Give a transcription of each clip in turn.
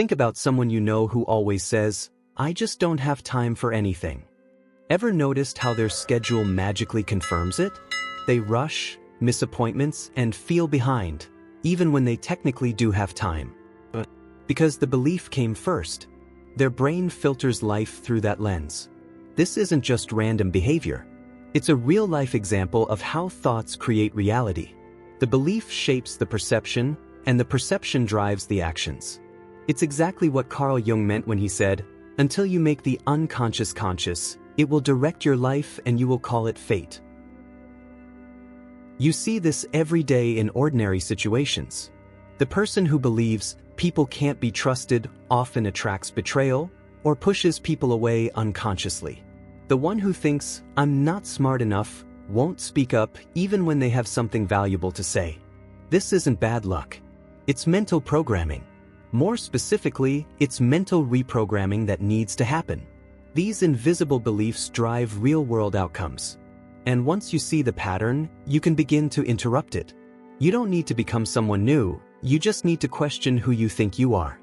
Think about someone you know who always says, "I just don't have time for anything." Ever noticed how their schedule magically confirms it? They rush, miss appointments, and feel behind, even when they technically do have time. But because the belief came first, their brain filters life through that lens. This isn't just random behavior. It's a real-life example of how thoughts create reality. The belief shapes the perception, and the perception drives the actions. It's exactly what Carl Jung meant when he said, "Until you make the unconscious conscious, it will direct your life and you will call it fate." You see this every day in ordinary situations. The person who believes people can't be trusted often attracts betrayal or pushes people away unconsciously. The one who thinks, "I'm not smart enough," won't speak up even when they have something valuable to say. This isn't bad luck. It's mental programming. More specifically, it's mental reprogramming that needs to happen. These invisible beliefs drive real-world outcomes. And once you see the pattern, you can begin to interrupt it. You don't need to become someone new, you just need to question who you think you are.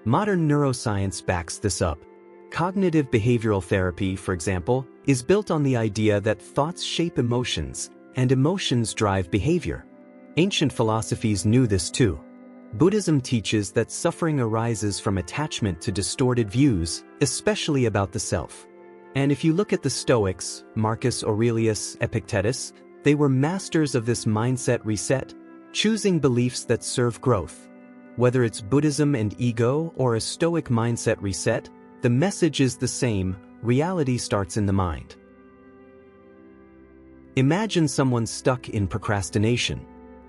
Modern neuroscience backs this up. Cognitive behavioral therapy, for example, is built on the idea that thoughts shape emotions, and emotions drive behavior. Ancient philosophies knew this too. Buddhism teaches that suffering arises from attachment to distorted views, especially about the self. And if you look at the Stoics, Marcus Aurelius, Epictetus, they were masters of this mindset reset, choosing beliefs that serve growth. Whether it's Buddhism and ego or a Stoic mindset reset, the message is the same: reality starts in the mind. Imagine someone stuck in procrastination.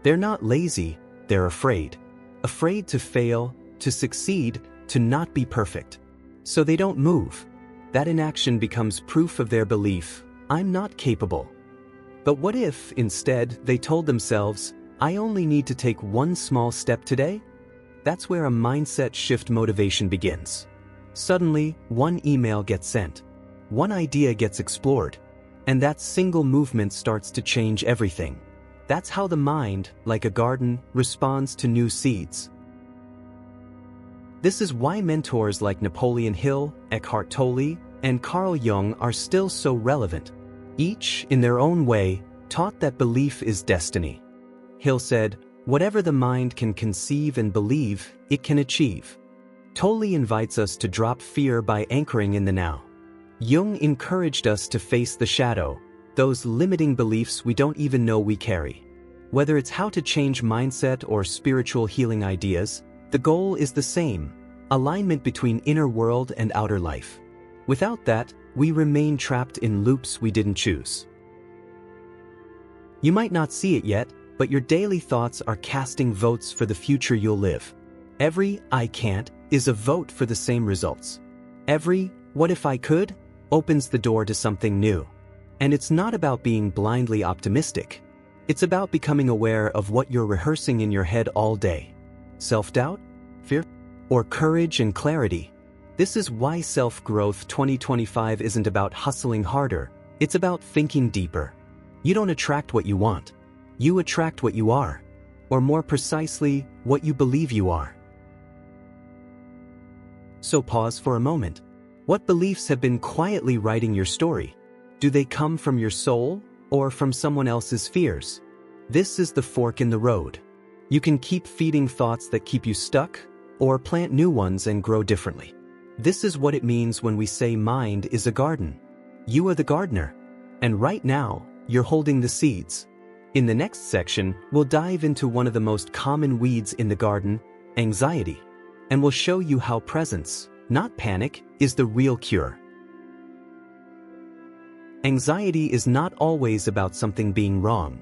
They're not lazy, they're afraid. Afraid to fail, to succeed, to not be perfect. So they don't move. That inaction becomes proof of their belief: I'm not capable. But what if, instead, they told themselves, I only need to take one small step today? That's where a mindset shift motivation begins. Suddenly, one email gets sent. One idea gets explored. And that single movement starts to change everything. That's how the mind, like a garden, responds to new seeds. This is why mentors like Napoleon Hill, Eckhart Tolle, and Carl Jung are still so relevant. Each, in their own way, taught that belief is destiny. Hill said, "Whatever the mind can conceive and believe, it can achieve." Tolle invites us to drop fear by anchoring in the now. Jung encouraged us to face the shadow, those limiting beliefs we don't even know we carry. Whether it's how to change mindset or spiritual healing ideas, the goal is the same: alignment between inner world and outer life. Without that, we remain trapped in loops we didn't choose. You might not see it yet, but your daily thoughts are casting votes for the future you'll live. Every "I can't" is a vote for the same results. Every "what if I could" opens the door to something new. And it's not about being blindly optimistic. It's about becoming aware of what you're rehearsing in your head all day. Self-doubt? Fear? Or courage and clarity? This is why Self-Growth 2025 isn't about hustling harder, it's about thinking deeper. You don't attract what you want. You attract what you are. Or more precisely, what you believe you are. So pause for a moment. What beliefs have been quietly writing your story? Do they come from your soul, or from someone else's fears? This is the fork in the road. You can keep feeding thoughts that keep you stuck, or plant new ones and grow differently. This is what it means when we say mind is a garden. You are the gardener. And right now, you're holding the seeds. In the next section, we'll dive into one of the most common weeds in the garden, anxiety. And we'll show you how presence, not panic, is the real cure. Anxiety is not always about something being wrong.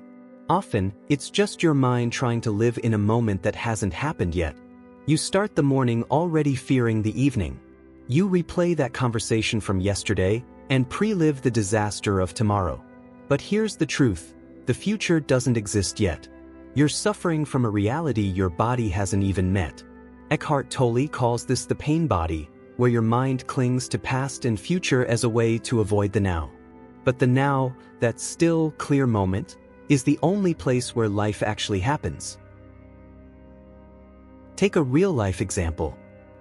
Often, it's just your mind trying to live in a moment that hasn't happened yet. You start the morning already fearing the evening. You replay that conversation from yesterday and pre-live the disaster of tomorrow. But here's the truth: the future doesn't exist yet. You're suffering from a reality your body hasn't even met. Eckhart Tolle calls this the pain body, where your mind clings to past and future as a way to avoid the now. But the now, that still, clear moment, is the only place where life actually happens. Take a real-life example.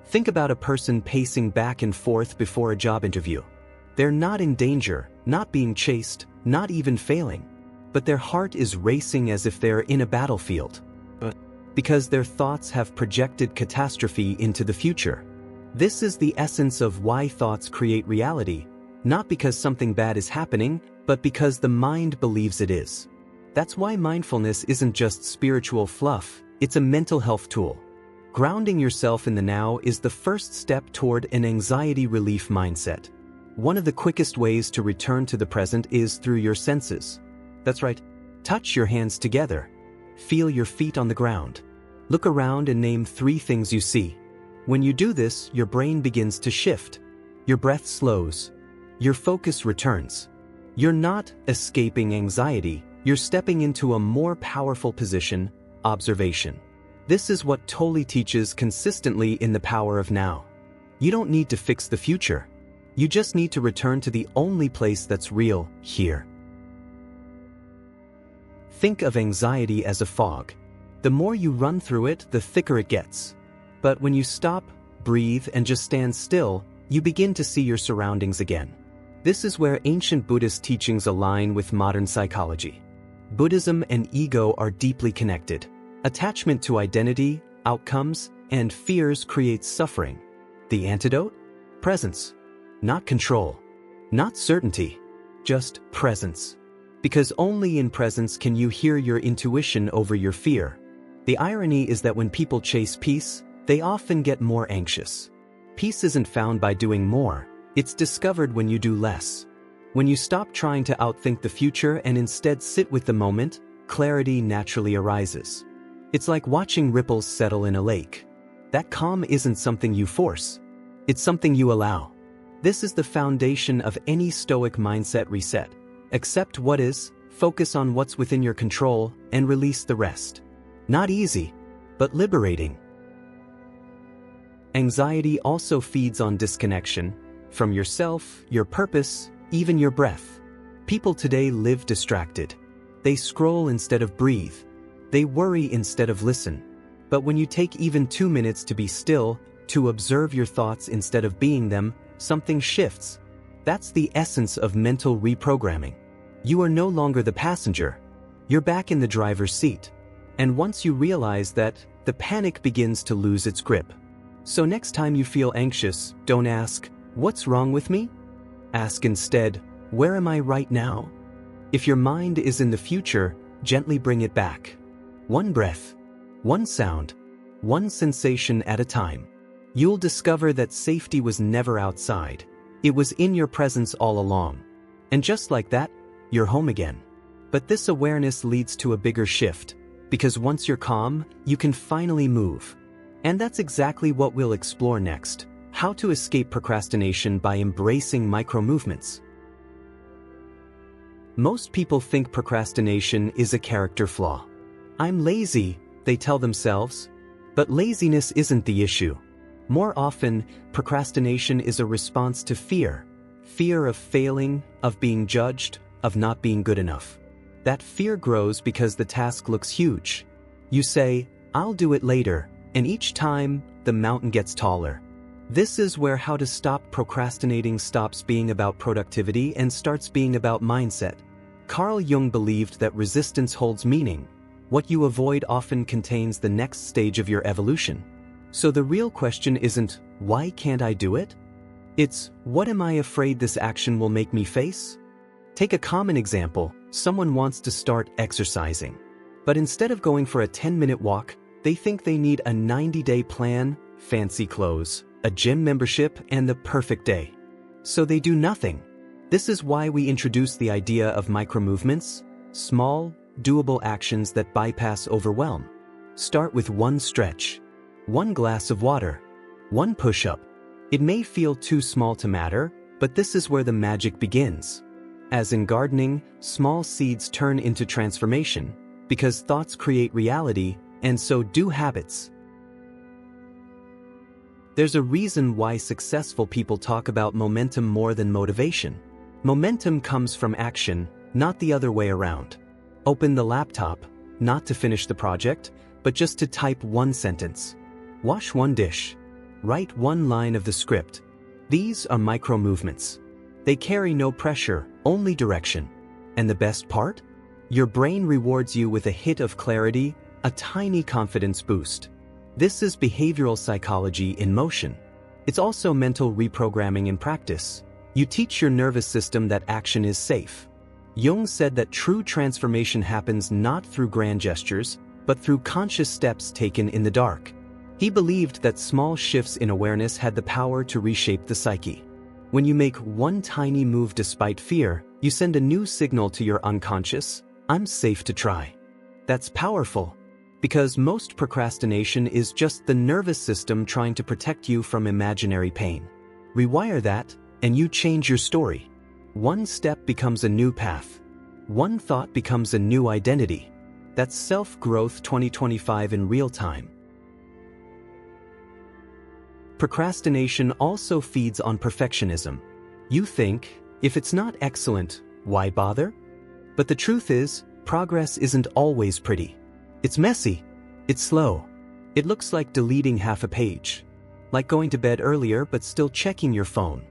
Think about a person pacing back and forth before a job interview. They're not in danger, not being chased, not even failing. But their heart is racing as if they're in a battlefield. Because their thoughts have projected catastrophe into the future. This is the essence of why thoughts create reality, not because something bad is happening, but because the mind believes it is. That's why mindfulness isn't just spiritual fluff, it's a mental health tool. Grounding yourself in the now is the first step toward an anxiety relief mindset. One of the quickest ways to return to the present is through your senses. That's right. Touch your hands together. Feel your feet on the ground. Look around and name 3 things you see. When you do this, your brain begins to shift. Your breath slows. Your focus returns. You're not escaping anxiety, you're stepping into a more powerful position, observation. This is what Tolle teaches consistently in The Power of Now. You don't need to fix the future. You just need to return to the only place that's real, here. Think of anxiety as a fog. The more you run through it, the thicker it gets. But when you stop, breathe, and just stand still, you begin to see your surroundings again. This is where ancient Buddhist teachings align with modern psychology. Buddhism and ego are deeply connected. Attachment to identity, outcomes, and fears creates suffering. The antidote? Presence. Not control. Not certainty. Just presence. Because only in presence can you hear your intuition over your fear. The irony is that when people chase peace, they often get more anxious. Peace isn't found by doing more, it's discovered when you do less. When you stop trying to outthink the future and instead sit with the moment, clarity naturally arises. It's like watching ripples settle in a lake. That calm isn't something you force. It's something you allow. This is the foundation of any stoic mindset reset. Accept what is, focus on what's within your control, and release the rest. Not easy, but liberating. Anxiety also feeds on disconnection from yourself, your purpose, even your breath. People today live distracted. They scroll instead of breathe. They worry instead of listen. But when you take even 2 minutes to be still, to observe your thoughts instead of being them, something shifts. That's the essence of mental reprogramming. You are no longer the passenger. You're back in the driver's seat. And once you realize that, the panic begins to lose its grip. So next time you feel anxious, don't ask, "What's wrong with me?" Ask instead, "Where am I right now?" If your mind is in the future, gently bring it back. One breath, one sound, one sensation at a time. You'll discover that safety was never outside. It was in your presence all along. And just like that, you're home again. But this awareness leads to a bigger shift, because once you're calm, you can finally move. And that's exactly what we'll explore next: how to escape procrastination by embracing micro-movements. Most people think procrastination is a character flaw. "I'm lazy," they tell themselves. But laziness isn't the issue. More often, procrastination is a response to fear. Fear of failing, of being judged, of not being good enough. That fear grows because the task looks huge. You say, "I'll do it later," and each time, the mountain gets taller. This is where how to stop procrastinating stops being about productivity and starts being about mindset. Carl Jung believed that resistance holds meaning. What you avoid often contains the next stage of your evolution. So the real question isn't, "Why can't I do it?" It's, "What am I afraid this action will make me face?" Take a common example: someone wants to start exercising. But instead of going for a 10-minute walk, they think they need a 90-day plan, fancy clothes, a gym membership, and the perfect day. So they do nothing. This is why we introduce the idea of micromovements, small, doable actions that bypass overwhelm. Start with one stretch, one glass of water, one push-up. It may feel too small to matter, but this is where the magic begins. As in gardening, small seeds turn into transformation, because thoughts create reality, and so do habits. There's a reason why successful people talk about momentum more than motivation. Momentum comes from action, not the other way around. Open the laptop, not to finish the project, but just to type one sentence. Wash one dish. Write one line of the script. These are micro movements. They carry no pressure, only direction. And the best part? Your brain rewards you with a hit of clarity, a tiny confidence boost. This is behavioral psychology in motion. It's also mental reprogramming in practice. You teach your nervous system that action is safe. Jung said that true transformation happens not through grand gestures, but through conscious steps taken in the dark. He believed that small shifts in awareness had the power to reshape the psyche. When you make one tiny move despite fear, you send a new signal to your unconscious, I'm safe to try. That's powerful, because most procrastination is just the nervous system trying to protect you from imaginary pain. Rewire that, and you change your story. One step becomes a new path. One thought becomes a new identity. That's Self-Growth 2025 in real time. Procrastination also feeds on perfectionism. You think, if it's not excellent, why bother? But the truth is, progress isn't always pretty. It's messy. It's slow. It looks like deleting half a page. Like going to bed earlier but still checking your phone.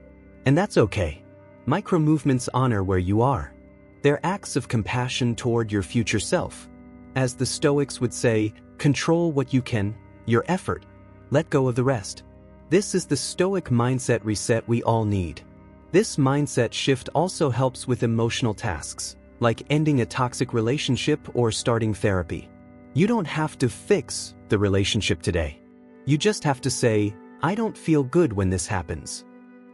And that's okay. Micro-movements honor where you are. They're acts of compassion toward your future self. As the Stoics would say, control what you can, your effort. Let go of the rest. This is the Stoic mindset reset we all need. This mindset shift also helps with emotional tasks, like ending a toxic relationship or starting therapy. You don't have to fix the relationship today. You just have to say, I don't feel good when this happens.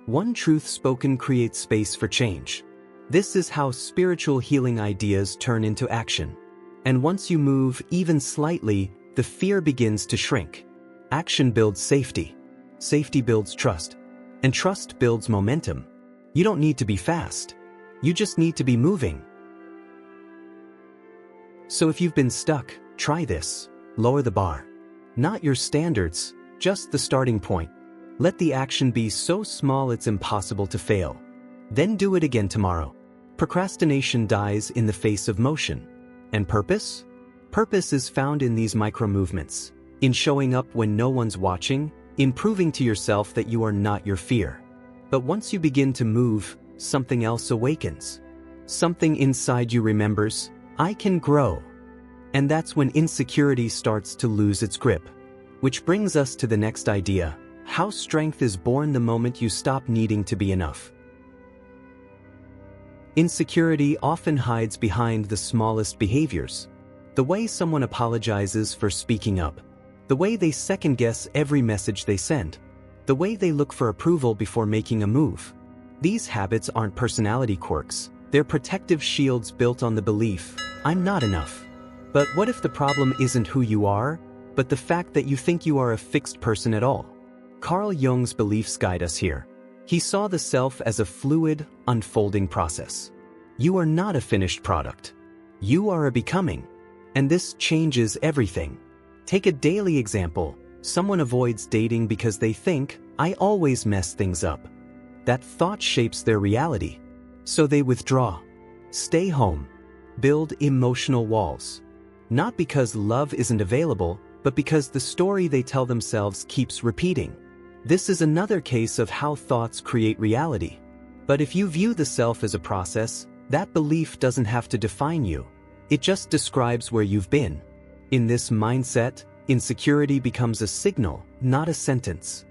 One truth spoken creates space for change. This is how spiritual healing ideas turn into action. And once you move even slightly, the fear begins to shrink. Action builds safety. Safety builds trust. And trust builds momentum. You don't need to be fast. You just need to be moving. So if you've been stuck, try this. Lower the bar. Not your standards, just the starting point. Let the action be so small it's impossible to fail. Then do it again tomorrow. Procrastination dies in the face of motion. And purpose? Purpose is found in these micro movements. In showing up when no one's watching, in proving to yourself that you are not your fear. But once you begin to move, something else awakens. Something inside you remembers, I can grow. And that's when insecurity starts to lose its grip. Which brings us to the next idea, how strength is born the moment you stop needing to be enough. Insecurity often hides behind the smallest behaviors. The way someone apologizes for speaking up. The way they second-guess every message they send. The way they look for approval before making a move. These habits aren't personality quirks. They're protective shields built on the belief, I'm not enough. But what if the problem isn't who you are, but the fact that you think you are a fixed person at all? Carl Jung's beliefs guide us here. He saw the self as a fluid, unfolding process. You are not a finished product. You are a becoming. And this changes everything. Take a daily example. Someone avoids dating because they think, I always mess things up. That thought shapes their reality. So they withdraw. Stay home. Build emotional walls. Not because love isn't available, but because the story they tell themselves keeps repeating. This is another case of how thoughts create reality. But if you view the self as a process, that belief doesn't have to define you. It just describes where you've been. In this mindset, insecurity becomes a signal, not a sentence.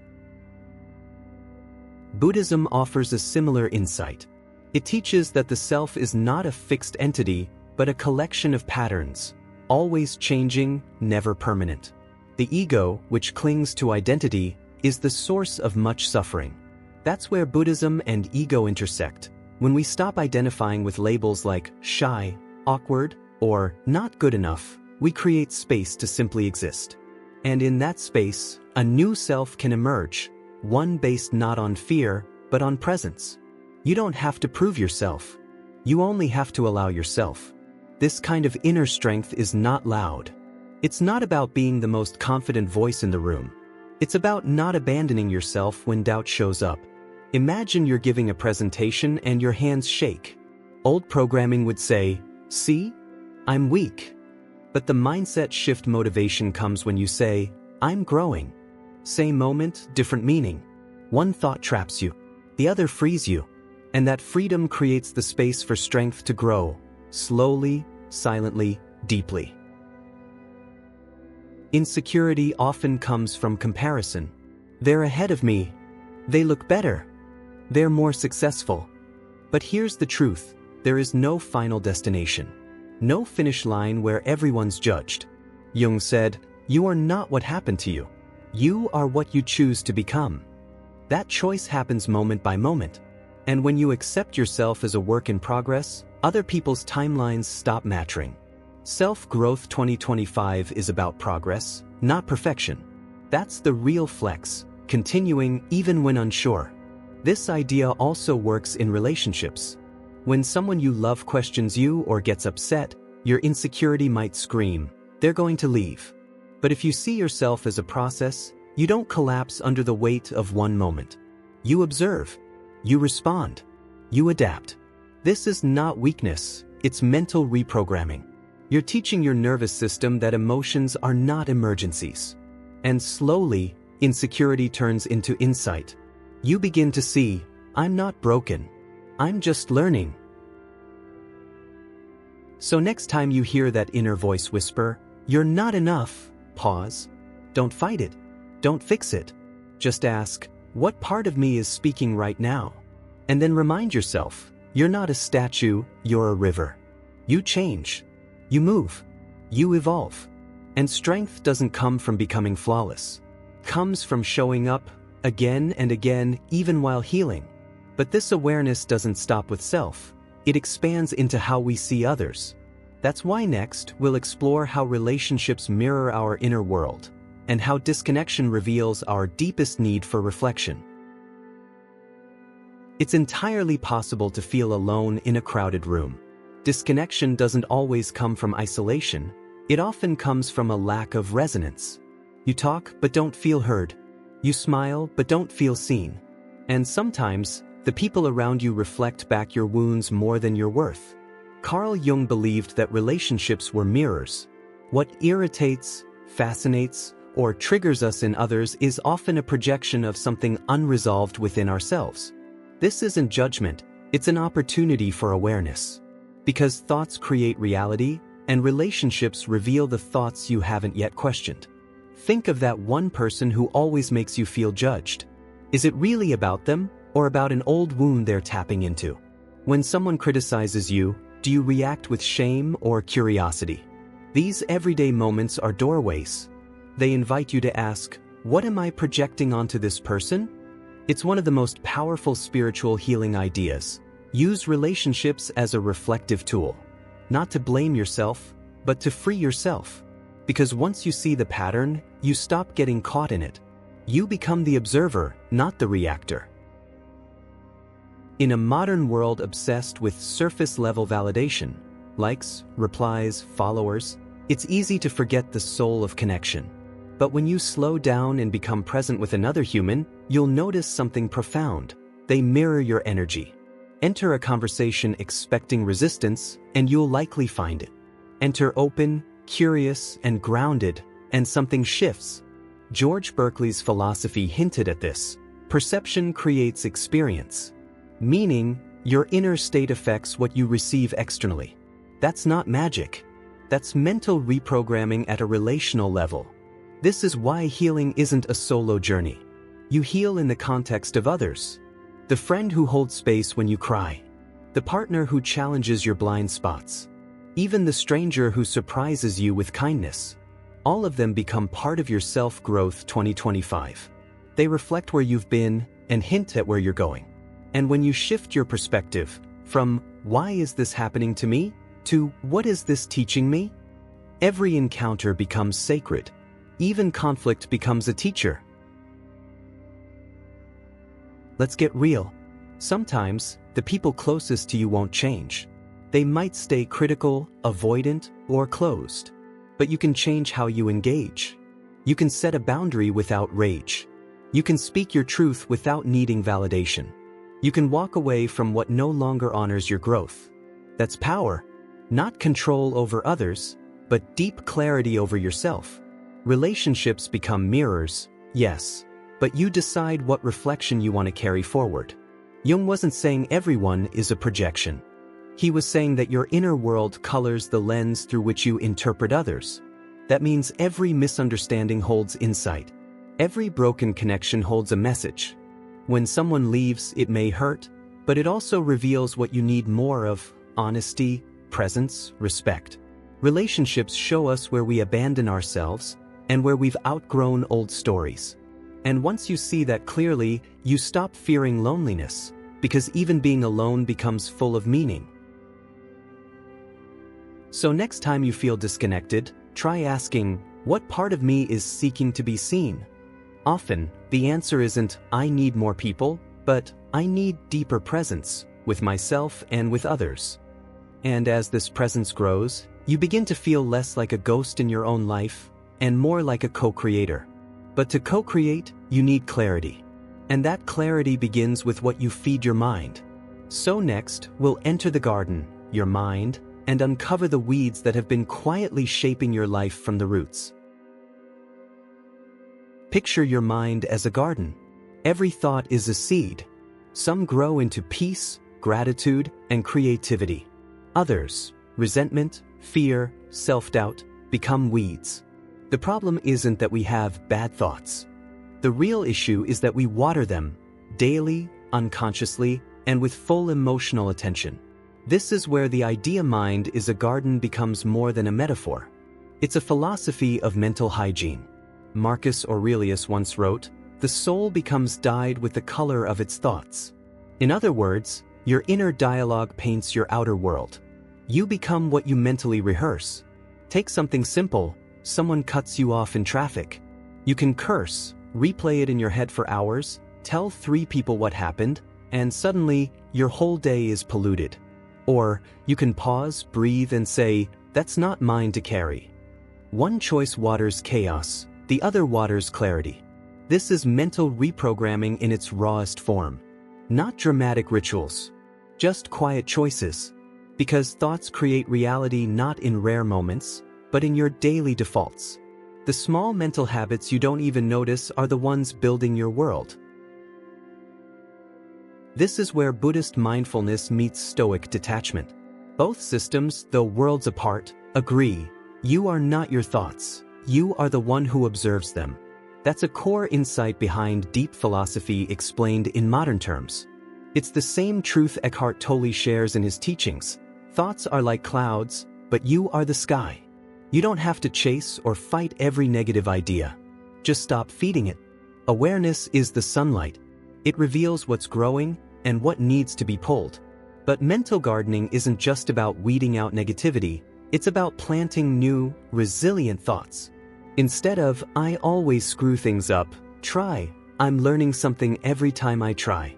Buddhism offers a similar insight. It teaches that the self is not a fixed entity, but a collection of patterns, always changing, never permanent. The ego, which clings to identity, is the source of much suffering. That's where Buddhism and ego intersect. When we stop identifying with labels like shy, awkward, or not good enough, we create space to simply exist. And in that space, a new self can emerge, one based not on fear, but on presence. You don't have to prove yourself. You only have to allow yourself. This kind of inner strength is not loud. It's not about being the most confident voice in the room. It's about not abandoning yourself when doubt shows up. Imagine you're giving a presentation and your hands shake. Old programming would say, see, I'm weak. But the mindset shift motivation comes when you say, I'm growing. Same moment, different meaning. One thought traps you, the other frees you. And that freedom creates the space for strength to grow, slowly, silently, deeply. Insecurity often comes from comparison. They're ahead of me. They look better. They're more successful. But here's the truth, there is no final destination. No finish line where everyone's judged. Jung said, "You are not what happened to you. You are what you choose to become." That choice happens moment by moment. And when you accept yourself as a work in progress, other people's timelines stop mattering. Self-growth 2025 is about progress, not perfection. That's the real flex, continuing even when unsure. This idea also works in relationships. When someone you love questions you or gets upset, your insecurity might scream, "They're going to leave." But if you see yourself as a process, you don't collapse under the weight of one moment. You observe. You respond. You adapt. This is not weakness, it's mental reprogramming. You're teaching your nervous system that emotions are not emergencies. And slowly, insecurity turns into insight. You begin to see, I'm not broken. I'm just learning. So next time you hear that inner voice whisper, "You're not enough," pause. Don't fight it. Don't fix it. Just ask, what part of me is speaking right now? And then remind yourself, you're not a statue, you're a river. You change. You move. You evolve. And strength doesn't come from becoming flawless. It comes from showing up, again and again, even while healing. But this awareness doesn't stop with self. It expands into how we see others. That's why next, we'll explore how relationships mirror our inner world, and how disconnection reveals our deepest need for reflection. It's entirely possible to feel alone in a crowded room. Disconnection doesn't always come from isolation. It often comes from a lack of resonance. You talk but don't feel heard. You smile but don't feel seen. And sometimes, the people around you reflect back your wounds more than your worth. Carl Jung believed that relationships were mirrors. What irritates, fascinates, or triggers us in others is often a projection of something unresolved within ourselves. This isn't judgment, it's an opportunity for awareness. Because thoughts create reality, and relationships reveal the thoughts you haven't yet questioned. Think of that one person who always makes you feel judged. Is it really about them, or about an old wound they're tapping into? When someone criticizes you, do you react with shame or curiosity? These everyday moments are doorways. They invite you to ask, what am I projecting onto this person? It's one of the most powerful spiritual healing ideas. Use relationships as a reflective tool. Not to blame yourself, but to free yourself. Because once you see the pattern, you stop getting caught in it. You become the observer, not the reactor. In a modern world obsessed with surface-level validation, likes, replies, followers, it's easy to forget the soul of connection. But when you slow down and become present with another human, you'll notice something profound. They mirror your energy. Enter a conversation expecting resistance, and you'll likely find it. Enter open, curious, and grounded, and something shifts. George Berkeley's philosophy hinted at this. Perception creates experience. Meaning, your inner state affects what you receive externally. That's not magic. That's mental reprogramming at a relational level. This is why healing isn't a solo journey. You heal in the context of others. The friend who holds space when you cry. The partner who challenges your blind spots. Even the stranger who surprises you with kindness. All of them become part of your self-growth 2025. They reflect where you've been and hint at where you're going. And when you shift your perspective from, why is this happening to me, to, what is this teaching me? Every encounter becomes sacred. Even conflict becomes a teacher. Let's get real. Sometimes, the people closest to you won't change. They might stay critical, avoidant, or closed. But you can change how you engage. You can set a boundary without rage. You can speak your truth without needing validation. You can walk away from what no longer honors your growth. That's power. Not control over others, but deep clarity over yourself. Relationships become mirrors. Yes, but you decide what reflection you want to carry forward. Jung wasn't saying everyone is a projection. He was saying that your inner world colors the lens through which you interpret others. That means every misunderstanding holds insight. Every broken connection holds a message. When someone leaves, it may hurt, but it also reveals what you need more of: honesty, presence, respect. Relationships show us where we abandon ourselves and where we've outgrown old stories. And once you see that clearly, you stop fearing loneliness, because even being alone becomes full of meaning. So next time you feel disconnected, try asking, what part of me is seeking to be seen? Often, the answer isn't, I need more people, but I need deeper presence, with myself and with others. And as this presence grows, you begin to feel less like a ghost in your own life, and more like a co-creator. But to co-create, you need clarity. And that clarity begins with what you feed your mind. So next, we'll enter the garden, your mind, and uncover the weeds that have been quietly shaping your life from the roots. Picture your mind as a garden. Every thought is a seed. Some grow into peace, gratitude, and creativity. Others, resentment, fear, self-doubt, become weeds. The problem isn't that we have bad thoughts. The real issue is that we water them, daily, unconsciously, and with full emotional attention. This is where the idea mind is a garden becomes more than a metaphor. It's a philosophy of mental hygiene. Marcus Aurelius once wrote, "The soul becomes dyed with the color of its thoughts." In other words, your inner dialogue paints your outer world. You become what you mentally rehearse. Take something simple: someone cuts you off in traffic. You can curse, replay it in your head for hours, tell 3 people what happened, and suddenly, your whole day is polluted. Or, you can pause, breathe, and say, that's not mine to carry. One choice waters chaos, the other waters clarity. This is mental reprogramming in its rawest form. Not dramatic rituals, just quiet choices. Because thoughts create reality not in rare moments, but in your daily defaults. The small mental habits you don't even notice are the ones building your world. This is where Buddhist mindfulness meets stoic detachment. Both systems, though worlds apart, agree: you are not your thoughts, you are the one who observes them. That's a core insight behind deep philosophy explained in modern terms. It's the same truth Eckhart Tolle shares in his teachings. Thoughts are like clouds, but you are the sky. You don't have to chase or fight every negative idea. Just stop feeding it. Awareness is the sunlight. It reveals what's growing and what needs to be pulled. But mental gardening isn't just about weeding out negativity, it's about planting new, resilient thoughts. Instead of, I always screw things up, try, I'm learning something every time I try.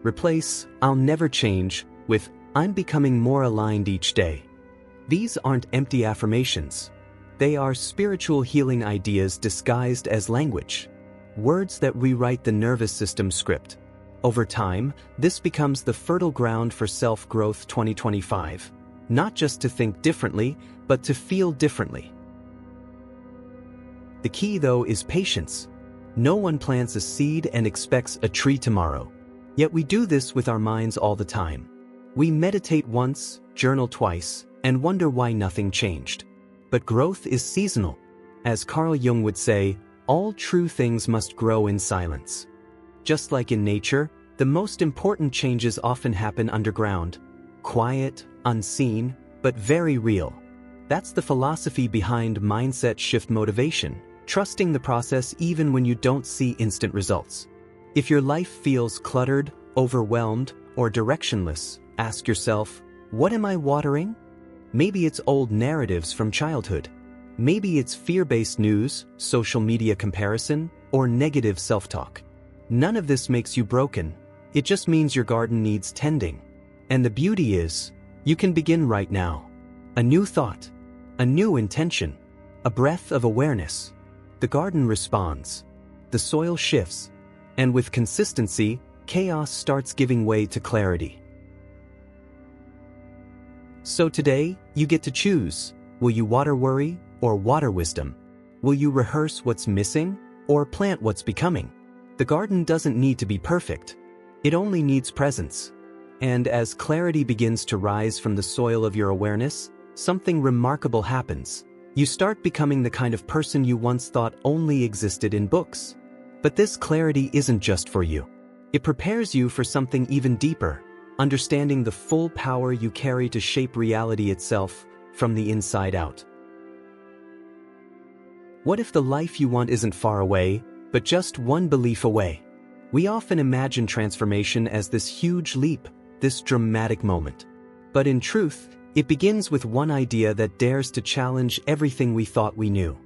Replace, I'll never change, with, I'm becoming more aligned each day. These aren't empty affirmations. They are spiritual healing ideas disguised as language. Words that rewrite the nervous system script. Over time, this becomes the fertile ground for self-growth 2025. Not just to think differently, but to feel differently. The key, though, is patience. No one plants a seed and expects a tree tomorrow. Yet we do this with our minds all the time. We meditate once, journal twice, and wonder why nothing changed. But growth is seasonal. As Carl Jung would say, all true things must grow in silence. Just like in nature, the most important changes often happen underground. Quiet, unseen, but very real. That's the philosophy behind mindset shift motivation, trusting the process even when you don't see instant results. If your life feels cluttered, overwhelmed, or directionless, ask yourself, what am I watering? Maybe it's old narratives from childhood. Maybe it's fear-based news, social media comparison, or negative self-talk. None of this makes you broken. It just means your garden needs tending. And the beauty is, you can begin right now. A new thought, a new intention, a breath of awareness. The garden responds. The soil shifts. And with consistency, chaos starts giving way to clarity. So today, you get to choose. Will you water worry or water wisdom? Will you rehearse what's missing or plant what's becoming. The garden doesn't need to be perfect. It only needs presence. And as clarity begins to rise from the soil of your awareness, something remarkable happens. You start becoming the kind of person you once thought only existed in books. But this clarity isn't just for you. It prepares you for something even deeper, understanding the full power you carry to shape reality itself from the inside out. What if the life you want isn't far away, but just one belief away? We often imagine transformation as this huge leap, this dramatic moment. But in truth, it begins with one idea that dares to challenge everything we thought we knew.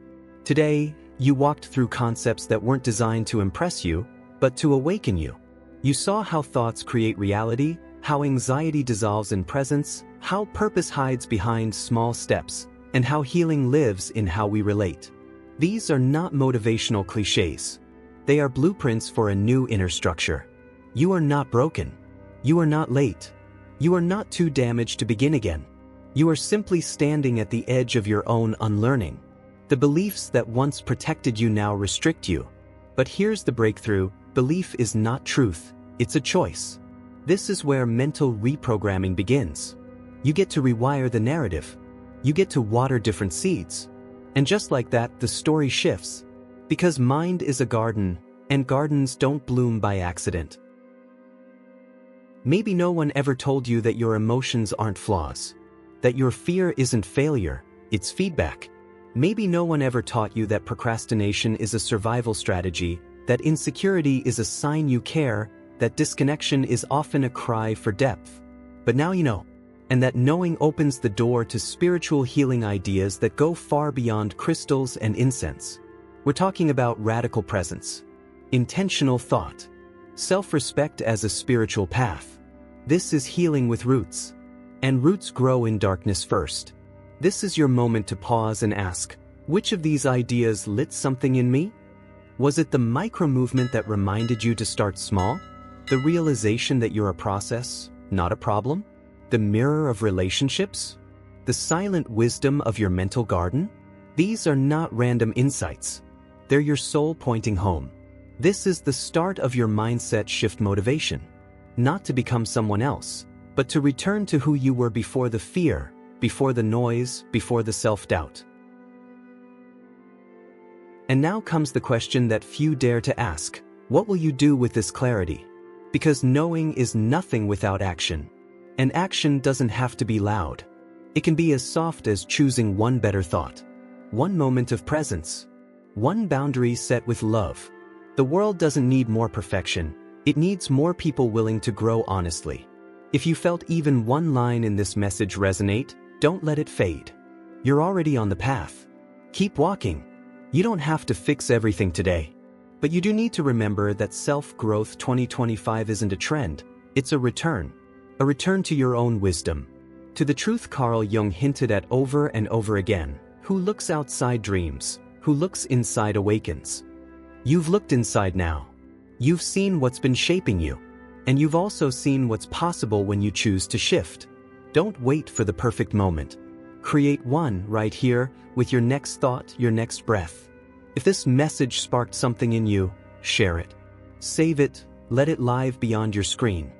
Today, you walked through concepts that weren't designed to impress you, but to awaken you. You saw how thoughts create reality, how anxiety dissolves in presence, how purpose hides behind small steps, and how healing lives in how we relate. These are not motivational cliches. They are blueprints for a new inner structure. You are not broken. You are not late. You are not too damaged to begin again. You are simply standing at the edge of your own unlearning. The beliefs that once protected you now restrict you. But here's the breakthrough: belief is not truth, it's a choice. This is where mental reprogramming begins. You get to rewire the narrative. You get to water different seeds. And just like that, the story shifts. Because mind is a garden, and gardens don't bloom by accident. Maybe no one ever told you that your emotions aren't flaws, that your fear isn't failure, it's feedback. Maybe no one ever taught you that procrastination is a survival strategy, that insecurity is a sign you care, that disconnection is often a cry for depth. But now you know. And that knowing opens the door to spiritual healing ideas that go far beyond crystals and incense. We're talking about radical presence, intentional thought, self-respect as a spiritual path. This is healing with roots. And roots grow in darkness first. This is your moment to pause and ask, which of these ideas lit something in me? Was it the micro-movement that reminded you to start small? The realization that you're a process, not a problem? The mirror of relationships? The silent wisdom of your mental garden? These are not random insights. They're your soul pointing home. This is the start of your mindset shift motivation. Not to become someone else, but to return to who you were before the fear, before the noise, before the self-doubt. And now comes the question that few dare to ask. What will you do with this clarity? Because knowing is nothing without action. And action doesn't have to be loud. It can be as soft as choosing one better thought, one moment of presence, one boundary set with love. The world doesn't need more perfection. It needs more people willing to grow honestly. If you felt even one line in this message resonate, don't let it fade. You're already on the path. Keep walking. You don't have to fix everything today. But you do need to remember that self-growth 2025 isn't a trend, it's a return. A return to your own wisdom. To the truth Carl Jung hinted at over and over again. Who looks outside dreams, who looks inside awakens. You've looked inside now. You've seen what's been shaping you. And you've also seen what's possible when you choose to shift. Don't wait for the perfect moment. Create one right here with your next thought, your next breath. If this message sparked something in you, share it. Save it, let it live beyond your screen.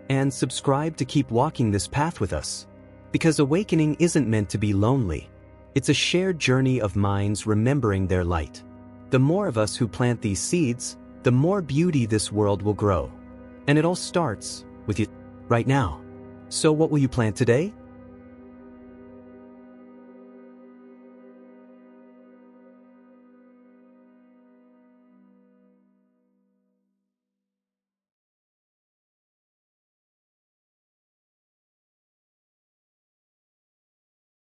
And subscribe to keep walking this path with us. Because awakening isn't meant to be lonely. It's a shared journey of minds remembering their light. The more of us who plant these seeds, the more beauty this world will grow. And it all starts with you right now. So what will you plant today?